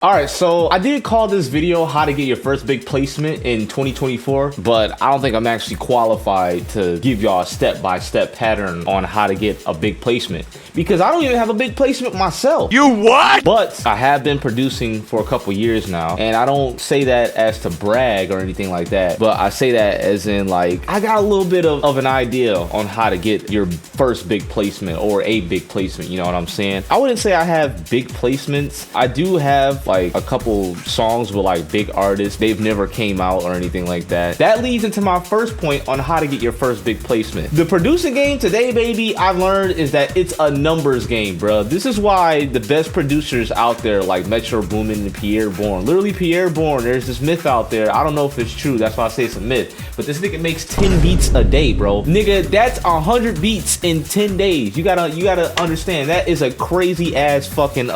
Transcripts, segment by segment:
All right, so I did call this video how to get your first big placement in 2024, but I don't think I'm actually qualified to give y'all a step-by-step pattern on how to get a big placement because I don't even have a big placement myself. You what? But I have been producing for a couple years now, and I don't say that as to brag or anything like that, but I say that as in like I got a little bit of an idea on how to get your first big placement or a big placement, you know what I'm saying? I wouldn't say I have big placements. I do have like a couple songs with like big artists. They've never came out or anything like that. That leads into my first point on how to get your first big placement. The producing game today, baby, I've learned is that it's a numbers game, bro. This is why the best producers out there like Metro Boomin and Pierre Bourne, literally Pierre Bourne, there's this myth out there. I don't know if it's true. That's why I say it's a myth. But this nigga makes 10 beats a day, bro. Nigga, that's 100 beats in 10 days. You gotta understand that is a crazy ass fucking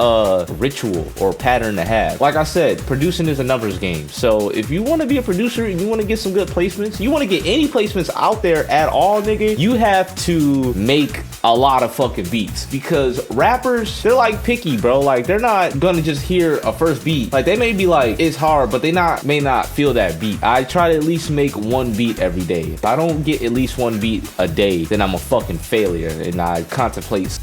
ritual or pattern to have. Like I said, producing is a numbers game. So if you want to be a producer and you want to get some good placements, you want to get any placements out there at all, nigga, you have to make a lot of fucking beats because rappers, they're like picky, bro. Like they're not gonna just hear a first beat. Like they may be like, it's hard, but they may not feel that beat. I try to at least make one beat every day. If I don't get at least one beat a day, then I'm a fucking failure and I contemplate.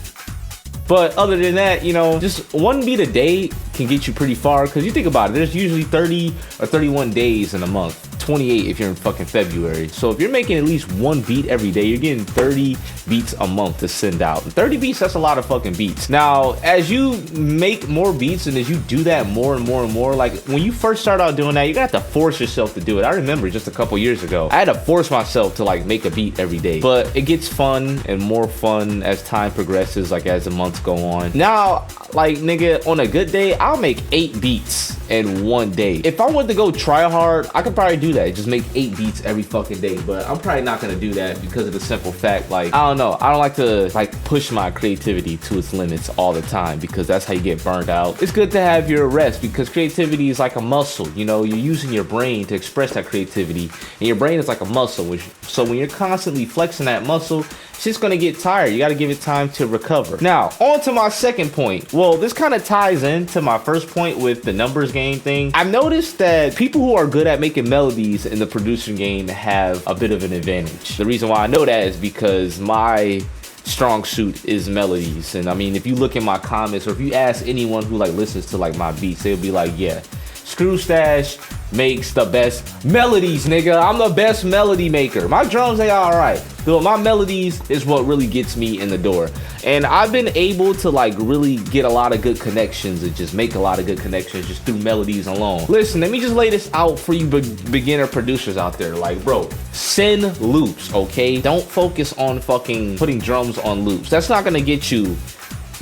But other than that, you know, just one beat a day can get you pretty far because you think about it, there's usually 30 or 31 days in a month. 28 if you're in fucking February. So if you're making at least one beat every day, you're getting 30 beats a month to send out. 30 beats, that's a lot of fucking beats. Now, as you make more beats and as you do that more and more and more, like when you first start out doing that, you got to force yourself to do it. I remember just a couple years ago, I had to force myself to like make a beat every day. But it gets fun and more fun as time progresses, like as the months go on. Now, like nigga, on a good day, I'll make 8 beats in one day. If I wanted to go try hard, I could probably do that. Just make 8 beats every fucking day, but I'm probably not gonna do that because of the simple fact, like, I don't know, I don't like to like push my creativity to its limits all the time because that's how you get burned out. It's good to have your rest because creativity is like a muscle, you know, you're using your brain to express that creativity and your brain is like a muscle, so when you're constantly flexing that muscle, it's just gonna get tired. You gotta give it time to recover. Now, on to my second point. Well, this kind of ties into my first point with the numbers game thing. I've noticed that people who are good at making melodies in the producing game have a bit of an advantage. The reason why I know that is because my strong suit is melodies. And I mean, if you look in my comments or if you ask anyone who like listens to like my beats, they'll be like, yeah, Screw Stash makes the best melodies, nigga. I'm the best melody maker. My drums, they all right. Though my melodies is what really gets me in the door. And I've been able to like really get a lot of good connections and just make a lot of good connections just through melodies alone. Listen, let me just lay this out for you beginner producers out there. Like, bro, send loops, okay? Don't focus on fucking putting drums on loops. That's not gonna get you.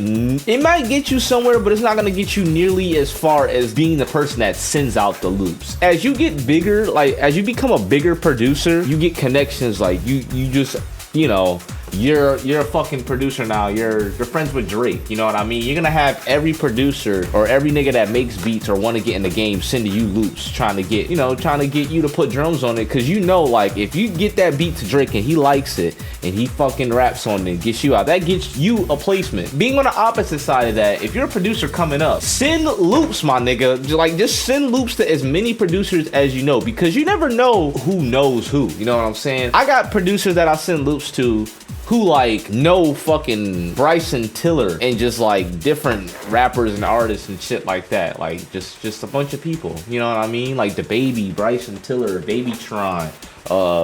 It might get you somewhere, but it's not gonna get you nearly as far as being the person that sends out the loops. As you get bigger, like as you become a bigger producer, you get connections. Like you just, you know, you're a fucking producer now. You're friends with Drake, you know what I mean? You're gonna have every producer or every nigga that makes beats or want to get in the game sending you loops, trying to get you to put drums on it, because you know, like if you get that beat to Drake and he likes it and he fucking raps on it and gets you out, that gets you a placement. Being on the opposite side of that, if you're a producer coming up, send loops, my nigga. Just send loops to as many producers as you know, because you never know who knows who, you know what I'm saying? I got producers that I send loops to who like know fucking Bryson Tiller and just like different rappers and artists and shit like that. Like just a bunch of people, you know what I mean? Like the Baby, Bryson Tiller, Babytron,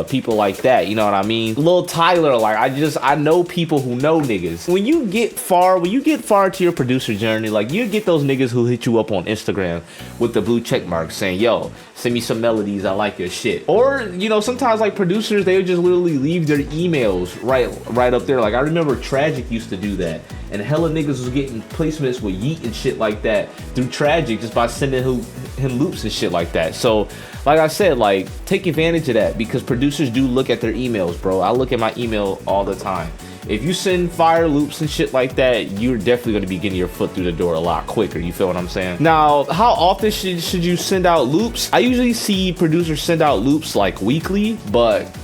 people like that, you know what I mean? Lil Tyler, like I know people who know niggas. When you get far to your producer journey, like you get those niggas who hit you up on Instagram with the blue check mark saying, yo, send me some melodies, I like your shit. Or, you know, sometimes like producers, they would just literally leave their emails right up there. Like I remember Tragic used to do that, and hella niggas was getting placements with Yeet and shit like that through Tragic just by sending him loops and shit like that. So like I said, like take advantage of that because producers do look at their emails, bro. I look at my email all the time. If you send fire loops and shit like that, you're definitely going to be getting your foot through the door a lot quicker. You feel what I'm saying? Now, how often should you send out loops? I usually see producers send out loops like weekly, but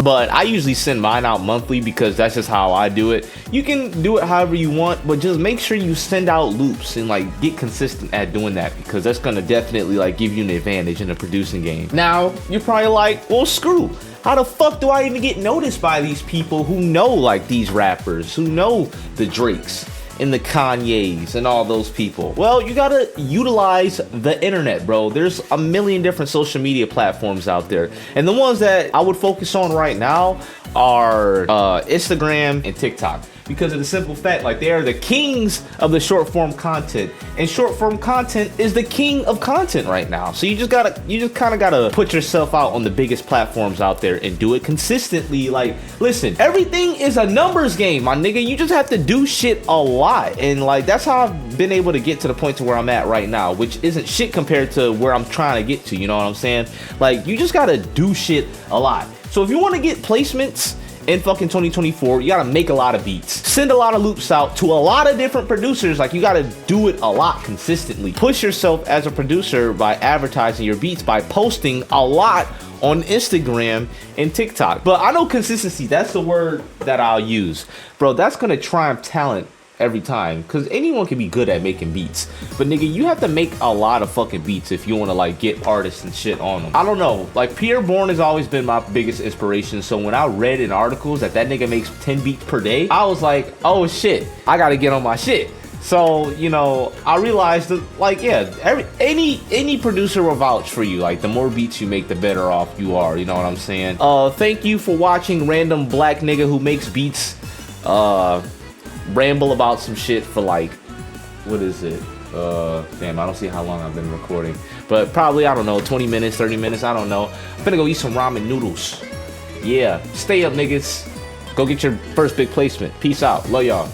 But I usually send mine out monthly because that's just how I do it. You can do it however you want, but just make sure you send out loops and like get consistent at doing that, because that's gonna definitely like give you an advantage in the producing game. Now, you're probably like, well, screw. How the fuck do I even get noticed by these people who know like these rappers, who know the Drakes and the Kanyes and all those people? Well, you gotta utilize the internet, bro. There's a million different social media platforms out there, and the ones that I would focus on right now are Instagram and TikTok, because of the simple fact, like, they are the kings of the short form content, and short form content is the king of content right now. So you just kind of gotta put yourself out on the biggest platforms out there and do it consistently. Like, listen, everything is a numbers game, my nigga. You just have to do shit a lot, and like, that's how I've been able to get to the point to where I'm at right now, which isn't shit compared to where I'm trying to get to. You know what I'm saying? Like, you just gotta do shit a lot. So if you want to get placements in fucking 2024, you gotta make a lot of beats, send a lot of loops out to a lot of different producers. Like, you gotta do it a lot consistently. Push yourself as a producer by advertising your beats, by posting a lot on Instagram and TikTok. But I know consistency, that's the word that I'll use, bro. That's gonna triumph talent every time, because anyone can be good at making beats, but nigga, you have to make a lot of fucking beats if you want to like get artists and shit on them. I don't know, like, Pierre Bourne has always been my biggest inspiration, so when I read in articles that nigga makes 10 beats per day, I was like, oh shit, I gotta get on my shit. So, you know, I realized that, like, yeah, any producer will vouch for you. Like, the more beats you make, the better off you are, you know what I'm saying? Thank you for watching random black nigga who makes beats ramble about some shit for like, what is it? Damn, I don't see how long I've been recording, but probably, I don't know, 20 minutes, 30 minutes, I don't know. I'm gonna go eat some ramen noodles. Yeah, stay up, niggas. Go get your first big placement. Peace out. Love y'all.